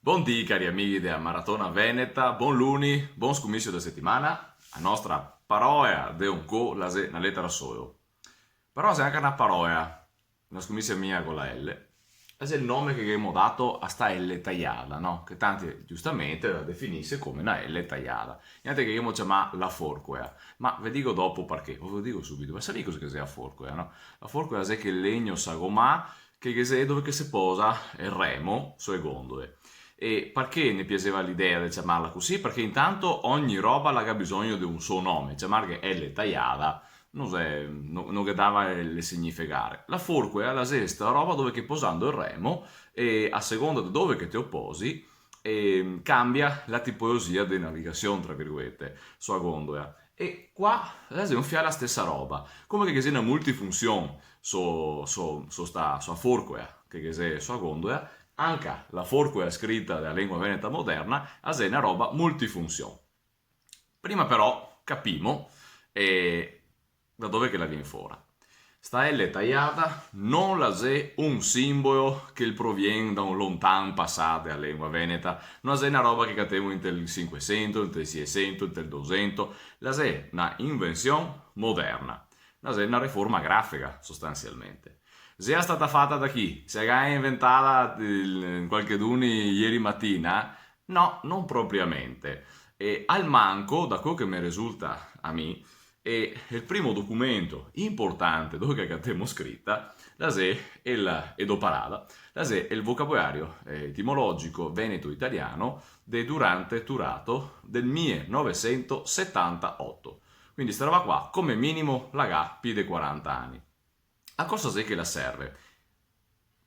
Buondì cari amici della Maratona Veneta, buon luni, buon scommesso da settimana, a nostra paroia de un co una lettera solo. Però c'è anche una paroia, una scommessa mia con la L, è il nome che abbiamo dato a sta L tagliata, no? Che tanti giustamente la definisce come una L tagliata. Niente che io chiama la forquea, ma vi dico dopo perché, o ve lo dico subito, ma sapete cosa che sia la forquea, no? La forquea è che il legno sagomà che è dove che si posa il remo sulle gondole. E perché ne piaceva l'idea di chiamarla così? Perché intanto ogni roba ha bisogno di un suo nome, chiamare che L tagliata non che dava il significare. La forque è la sesta roba dove che posando il remo e a seconda di dove che ti opposi cambia la tipologia di navigazione, tra virgolette, sua gondola. E qua è un fia la stessa roba, come che sia una multifunzione sta sua forquea, che sia sua gondola, anche la forquea scritta della lingua veneta moderna è una roba multifunzione. Prima però capimo da dove che la viene fuori. Sta L tagliata non la è un simbolo che proviene da un lontano passato della lingua veneta, non è una roba che catevo in il 500, in il 600, in il 200, la è una invenzione moderna, la è una riforma grafica sostanzialmente. Se è stata fatta da chi? Se è inventata qualche duni ieri mattina? No, non propriamente. E al manco, da quello che mi risulta a me, è il primo documento importante dove che abbiamo scritta, la se e doparada, la se è il vocabolario etimologico veneto-italiano de Durante Turato del 1978. Quindi sta roba qua, come minimo, la gappi dei 40 anni. A cosa sei che la serve?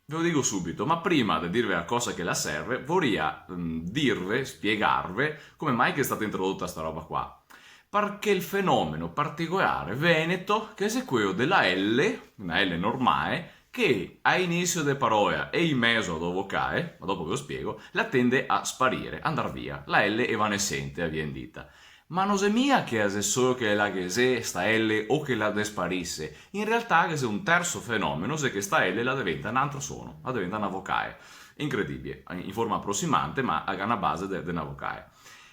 Ve lo dico subito, ma prima di dirvi a cosa che la serve, vorrei dirvi, spiegarvi come mai che è stata introdotta sta roba qua. Perché il fenomeno particolare veneto che è quello della L, una L normale, che a inizio delle parole e in mezzo ad vocale, ma dopo ve lo spiego, la tende a sparire, andare via. La L evanescente, avviene dita. Ma non è mia che è solo che la che se sta L o che la desparisse. In realtà che è un terzo fenomeno, se che sta L la diventa un altro suono, la diventa una vocale. Incredibile, in forma approssimante, ma ha una base di una vocale.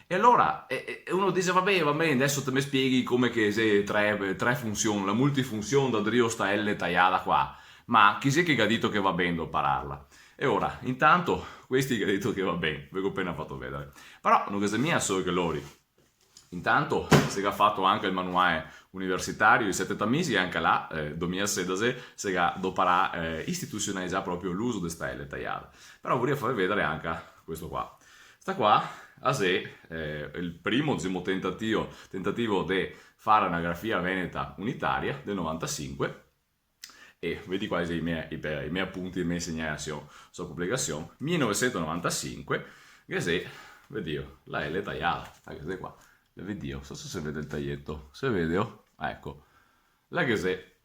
E allora uno dice, va bene, adesso te mi spieghi come che se tre funzioni, la multifunzione da Drio sta L tagliata qua. Ma chi si è che ha detto che va bene da pararla? E ora, intanto, questi che ha detto che va bene, ve l'ho appena fatto vedere. Però non è mia solo che loro. Intanto si è fatto anche il manuale universitario di 7 mesi e anche là, 2016, si è doparà istituzionalizzare proprio l'uso di stelle tagliate. Però vorrei farvi vedere anche questo qua. Sta qua, a sé, il primo diciamo, tentativo di fare una grafia veneta unitaria del 95, e vedi quali sono i miei appunti, le mie segnalazioni sulla pubblicazione, 1995, che se, vedi, la L tagliata, anche se qua. Vedi, non so se si vede il taglietto. Se vede, oh? Ecco. La che se.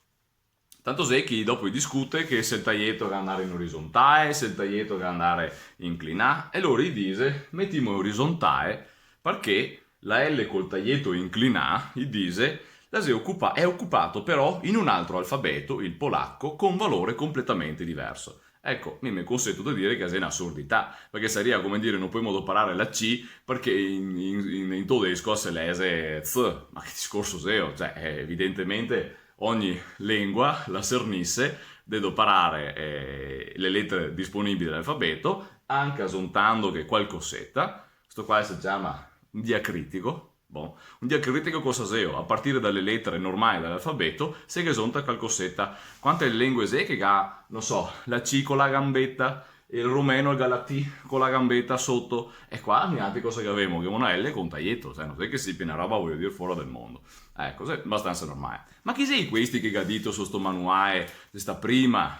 Tanto se chi dopo discute che se il taglietto deve andare in orizzontale, se il taglietto deve andare inclinato, e loro gli dice, mettiamo orizzontale, perché la L col taglietto inclinato, gli dice, è occupato però in un altro alfabeto, il polacco, con valore completamente diverso. Ecco, mi consento di dire che è un'assurdità, perché sarebbe come dire non puoi modoparare la C perché in tedesco se lese Z, ma che discorso seo, cioè evidentemente ogni lingua, la sernisse, deve parare le lettere disponibili dell'alfabeto, anche asontando che qualcosetta, questo qua si chiama un diacritico. Bon. Un diacritico cosa seo? A partire dalle lettere normali dell'alfabeto, se che sonta qualcosetta. Quante lingue se che ha, non so, la C con la gambetta, il rumeno il la T con la gambetta sotto, e qua niente cosa che avevamo, che una L con un taglietto, cioè non è che si piena roba, voglio dire, fuori del mondo. Ecco, è abbastanza normale. Ma chi sei questi che ha detto su sto manuale, questa prima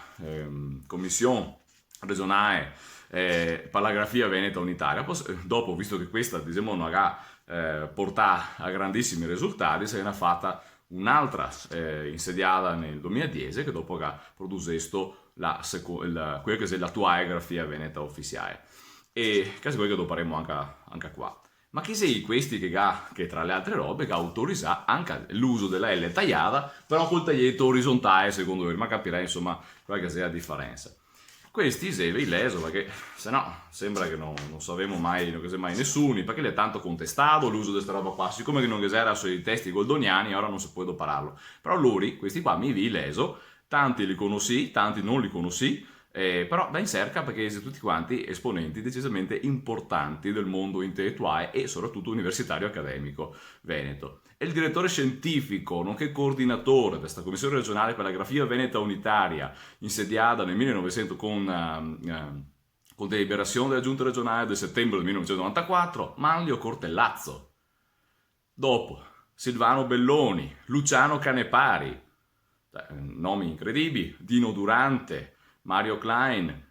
commissione regionale per la grafia veneta unitaria? Dopo, visto che questa, diciamo, non ha portà a grandissimi risultati, se ne ha fatta un'altra insediata nel 2010 che dopo ha prodotto quella che è l'attuale grafia veneta ufficiale, e che è quello che dopo faremo anche qua. Ma chi sei questi che tra le altre robe che autorizza anche l'uso della L tagliata però col taglietto orizzontale secondo me, ma capirei insomma quella che sia la differenza. Questi sevi leso perché se no sembra che non sapevamo mai, non che mai nessuno, perché le è tanto contestato l'uso di questa roba qua, siccome che non che era sui testi goldoniani, ora non si può parlarlo. Però loro, questi qua, mi vi leso, tanti li conosci, tanti non li conosci, però da in cerca perché siete tutti quanti esponenti decisamente importanti del mondo intellettuale e soprattutto universitario accademico veneto. È il direttore scientifico, nonché coordinatore di questa commissione regionale per la grafia veneta unitaria, insediata nel 1900 con deliberazione della giunta regionale del settembre del 1994, Manlio Cortellazzo. Dopo Silvano Belloni, Luciano Canepari, nomi incredibili, Dino Durante, Mario Klein,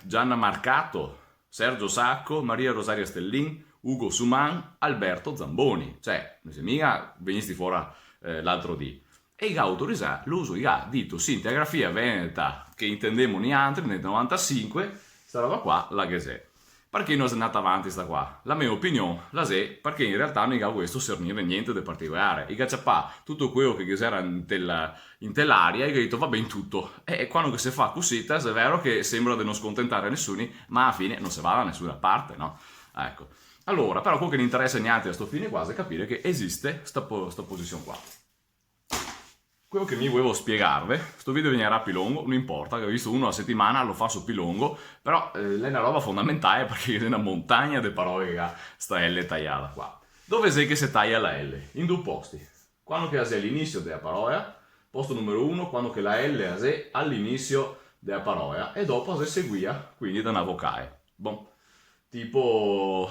Gianna Marcato, Sergio Sacco, Maria Rosaria Stellin, Ugo Suman, Alberto Zamboni. Cioè, non si mica venisti fuori l'altro dì. E i autorizzato l'uso di dito sintegrafia veneta che intendemo ni altri nel 95, sta roba qua la che c'è. Perché non è andata avanti sta qua? La mia opinione la è perché in realtà non ha questo servire niente di particolare. I cacciapà tutto quello che era in tell'aria e che ha detto va bene tutto. E quando si fa così, è vero che sembra di non scontentare nessuno, ma alla fine non si va da nessuna parte, no? Ecco. Allora, però quello che non interessa niente a sto fine quasi è capire che esiste sta posizione qua. Quello che mi volevo spiegarvi, sto video venirà più lungo, non importa, che ho visto uno a settimana, lo faccio più lungo, però è una roba fondamentale perché è una montagna di parole che ha sta L tagliata qua. Dove sei che si taglia la L? In due posti. Quando che è all'inizio della parola, posto numero 1, quando che la L è all'inizio della parola, e dopo si seguia, quindi da una vocale. Bon. Tipo,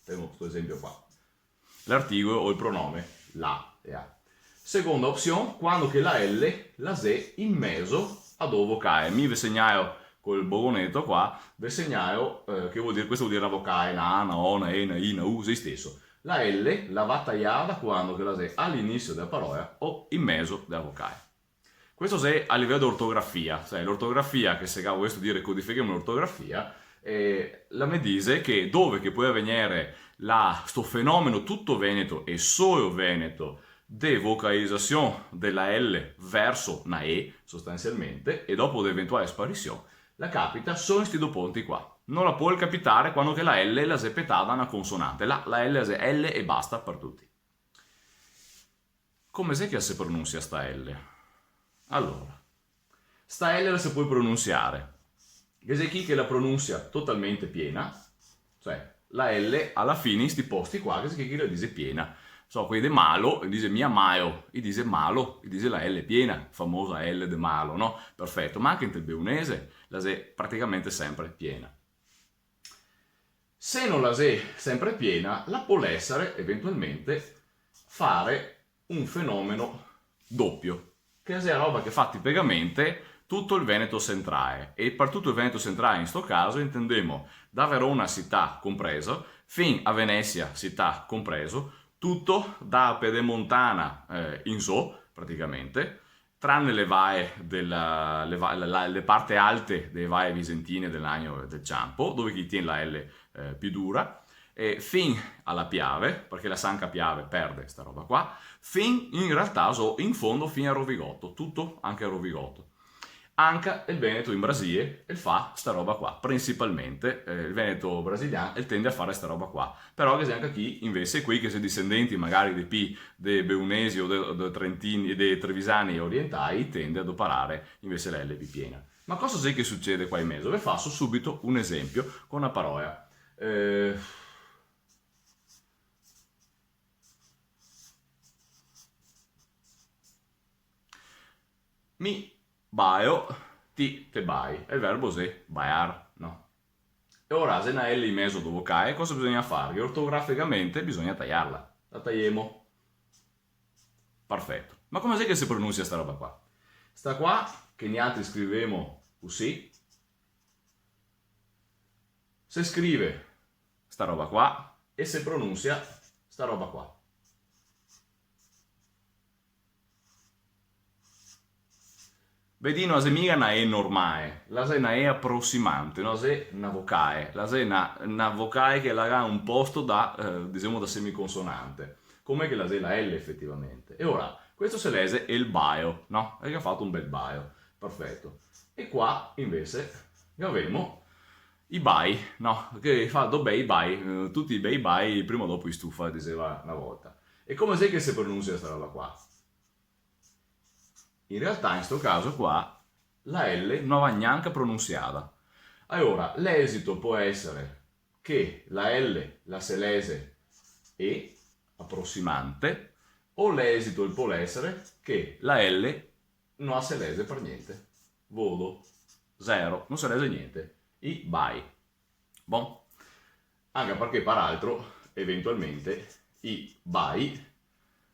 tengo questo esempio qua. L'articolo o il pronome, la, Seconda opzione, quando che la L la se in mezzo a dove vocale. Mi vi segnalo col bogonetto qua, vi segnalo che vuol dire, questo vuol dire la vocale, una O, una E, una I, una U, se stesso. La L la va tagliata quando che la se all'inizio della parola o in mezzo della vocale. Questo se a livello di ortografia, cioè l'ortografia che se questo dire codifichiamo l'ortografia, la me dice che dove che può avvenire sto fenomeno tutto veneto e solo veneto de vocalizzazione della L verso una E sostanzialmente e dopo l'eventuale sparizione la capita solo in questi due punti qua. Non la può capitare quando che la L la sepetata una consonante, la L è L e basta per tutti. Come se che si pronuncia sta L? Allora, sta L la si può pronunciare che se chi che la pronuncia totalmente piena, cioè la L alla fine in sti posti qua che se chi la dice piena. So, quelli di malo, dice mia maio, e dice malo, e dice la L piena, famosa L de malo, no? Perfetto, ma anche in beunese la se praticamente sempre piena. Se non la se sempre piena, la può essere eventualmente fare un fenomeno doppio, che è la roba che fa tipicamente tutto il Veneto centrale, e per tutto il Veneto centrale in questo caso intendiamo da Verona città compreso, fin a Venezia città compreso, tutto da Pedemontana in su, praticamente, tranne le vaie le parti alte delle vaie visentine dell'Agno del Ciampo, dove chi tiene la L più dura, fin alla Piave, perché la Sanca Piave perde sta roba qua, fin in realtà in fondo fin a Rovigotto, tutto anche a Rovigotto. Anche il Veneto in Brasile fa sta roba qua, principalmente il Veneto brasiliano tende a fare sta roba qua, però che c'è anche chi invece qui che si discendenti magari dei beunesi o dei trentini e dei trevisani orientali tende ad operare invece la L piena. Ma cosa c'è che succede qua in mezzo? Vi faccio subito un esempio con una parola. Mi baio, ti te bai, è il verbo se baiar, no? E ora se una L in mezzo dove cae, cosa bisogna fare? Che ortograficamente bisogna tagliarla. La tagliamo. Perfetto. Ma come sai che si pronuncia sta roba qua? Sta qua, che gli altri scrivemo così, si scrive sta roba qua e si pronuncia sta roba qua. Vedino, la mica una E normale, la se una E approssimante, la se una vocale, la se una vocale che la ha un posto da, diciamo, da semiconsonante, come che la se la L effettivamente. E ora, questo se lese è il bio, no? E che ha fatto un bel bio, perfetto. E qua invece abbiamo i bai, no? Che fa do bei bai, tutti i bei bai prima o dopo stufa, diceva una volta. E come sai che si pronuncia questa roba qua? In realtà in questo caso qua la L non va neanche pronunziata. Allora, l'esito può essere che la L la si lese E, approssimante, o l'esito può essere che la L non si lese per niente. Vodo, zero, non si lese niente. I bai. Bon. Anche perché, peraltro, eventualmente, i bai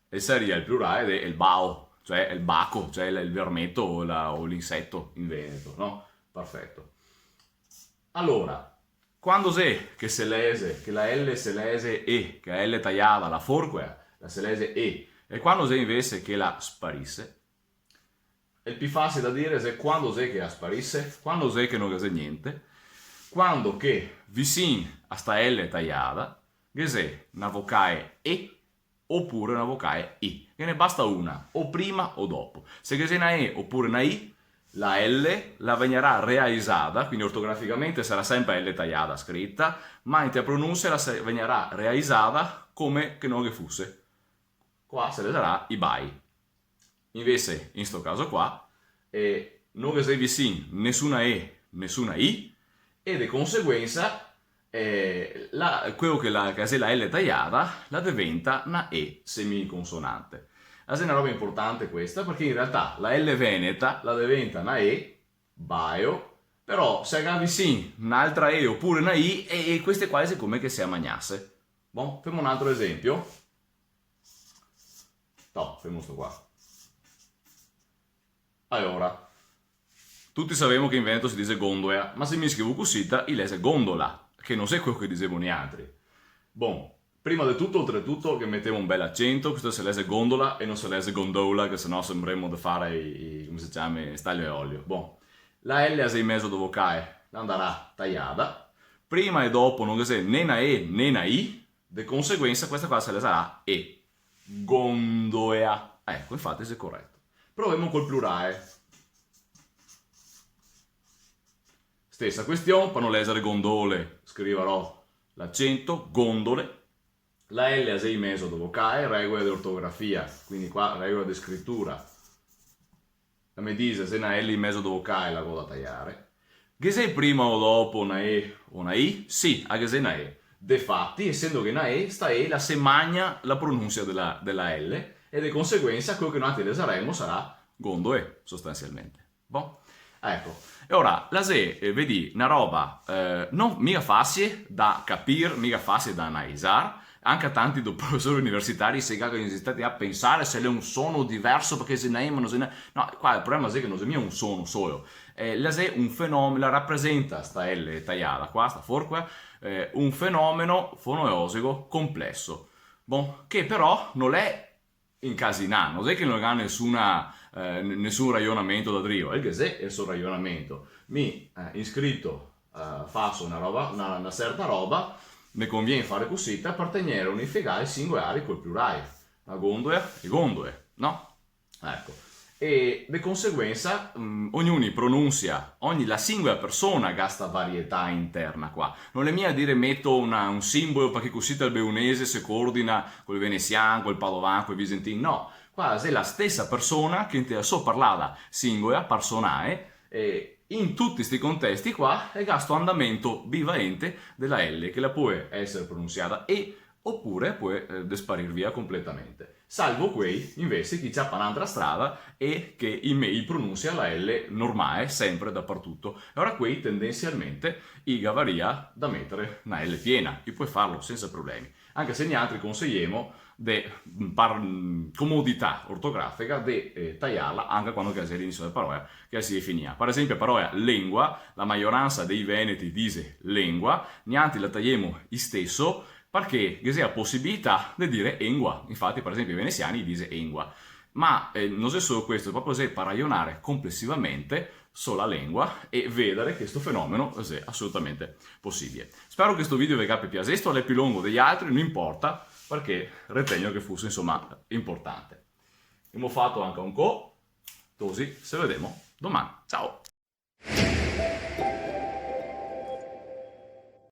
sarebbe il plurale del bao, cioè il baco, cioè il vermetto o l'insetto in Veneto, no? Perfetto. Allora, quando c'è che se lese, che la L se lese E, che la L tagliata, la forquea, la se lese E, e quando c'è invece che la sparisse, il più facile da dire è quando c'è che la sparisse, quando c'è che non c'è niente, quando che vicino a sta L tagliata, c'è una vocale E oppure una vocale I, che ne basta una, o prima o dopo. Se c'è una E oppure una I, la L la venirà realizzata, quindi ortograficamente sarà sempre L tagliata scritta, ma in te pronuncia la venirà realizzata come che non che fosse. Qua se le darà i bai. Invece, in questo caso qua, non che sei vicino nessuna E, nessuna I, e di conseguenza quello che è la L tagliata la diventa una E semiconsonante. È una roba importante questa, perché in realtà la L veneta la diventa una E, baio, però se ha vicino un'altra E oppure una I, e queste qua è come che si amagnasse. Bon, facciamo un altro esempio. No, facciamo questo qua. Allora, tutti sappiamo che in Veneto si dice gondola, ma se mi scrivo così, il lese gondola, che non è quello che dicevano gli altri. Bon, prima di tutto, oltretutto, che mettevo un bel accento, questo si lese gondola e non si lese gondola, che sennò sembremmo di fare come si chiama, staglio e olio. Bon, la L a in mezzo di vocale andrà tagliata, prima e dopo non c'è né una E né una I, di conseguenza questa qua se le sarà E. Gondola. Ecco, infatti è corretto. Proviamo col plurale. Stessa questione, per non leggere gondole scriverò l'accento, gondole. La L a in mezzo di vocale, regole di ortografia, quindi qua regola di scrittura. La mi dice se una L in mezzo di vocale la vado a tagliare. Che se prima o dopo una E o una I? Sì, anche se una E. Defatti, essendo che una E, sta E la se magna la pronuncia della L, e di conseguenza quello che noi ti leseremo sarà gondole, sostanzialmente. Bon. Ecco, e ora la se vedi una roba non mica facile da capire, mica facile da analizzare, anche a tanti professori universitari si sono stati a pensare se è un suono diverso perché se ne no, qua il problema è che non è un suono solo, la se un fenomeno, la rappresenta sta L tagliata qua, sta forqua, un fenomeno fonoesico complesso, bon, che però non è incasinato, non è che non ha nessun ragionamento da drivo, è che se è il suo ragionamento mi iscritto faccio una certa roba, mi conviene fare così per tenere unificare i singolari col plurale, la gondola e gondole, no? Ecco, e di conseguenza ognuno pronuncia, la singola persona gasta varietà interna qua, non è mia a dire metto un simbolo perché così il beunese si coordina col veneziano, col padovano, col visentino, no. Qua è la stessa persona che intende so parlata singola, personale, in tutti questi contesti qua è questo andamento bivalente della L che la può essere pronunciata E oppure può sparire via completamente. Salvo quei invece chi c'ha un'altra strada e che i pronuncia la L normale sempre dappertutto. E ora quei tendenzialmente i varia da mettere una L piena, e puoi farlo senza problemi. Anche se gli altri consigliamo per comodità ortografica di tagliarla anche quando è all'inizio della parola che si definisce. Per esempio, la parola lingua, la maggioranza dei veneti dice lingua, neanche la tagliamo stesso perché c'è la possibilità di dire engua. Infatti, per esempio, i veneziani dice engua. Ma non è solo questo, è proprio per ragionare complessivamente sulla lingua e vedere che questo fenomeno è assolutamente possibile. Spero che questo video vi abbia piaciuto, è più lungo degli altri, non importa, perché ritengo che fosse insomma importante. Abbiamo fatto anche un co', così se vediamo domani. Ciao!